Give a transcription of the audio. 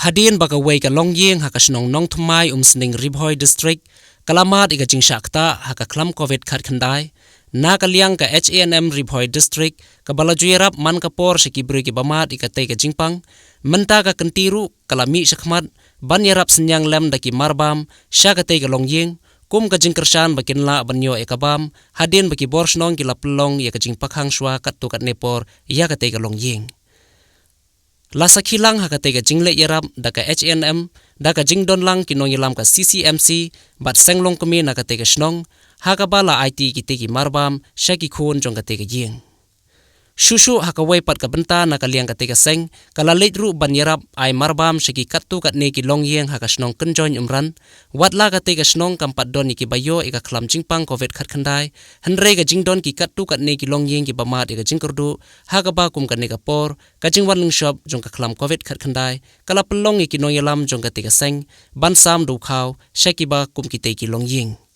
hadin baka wei ka longyeng haka snong nong thmai sning ribhoi district kalamat ika jingsakta haka klam covid khat khandai na kaliang ka HANM ribhoi district ka balajuirap man ka por sikibri ki bamat ika tei ka jingpang menta ka kentiru kalami sakmat banyarap senyang lem daki marbam sya ka tei ka longyeng kum ka jingkersan bakinla banyo ekabam hadin baki borsnong kila pelong ya ka jingpakhang shwa kat tu kat nepor ya ka tei ka longyeng lasa khilang haka tei ka jingle yarap daka HNM daka jingdon lang kinong ilam ka CCMC bat senglong kami na ka tei ka snong haka bala IT ki tei ki marbam shaki khun jong ka tei ka yeng Shushu haka wei pat ka benta na kaliang ka tei ka seng kala leitru banyarap ai marbam shaki katu kat ne ki longyeng haka snong kenjoin umran watla ka tei ka snong kampat don ki bayo ika khlam jingpang covid khat khandai hanre ka jingdon ki katu kat ne ki longyeng ki bamat ika jingkurdu haka ba kum ka ne ka por ka jingwan lung shop jong ka khlam covid khat khandai kala pelong ki nong yalam jong ka tei ka seng ban sam du khaw shaki ba kum ki tei ki longyeng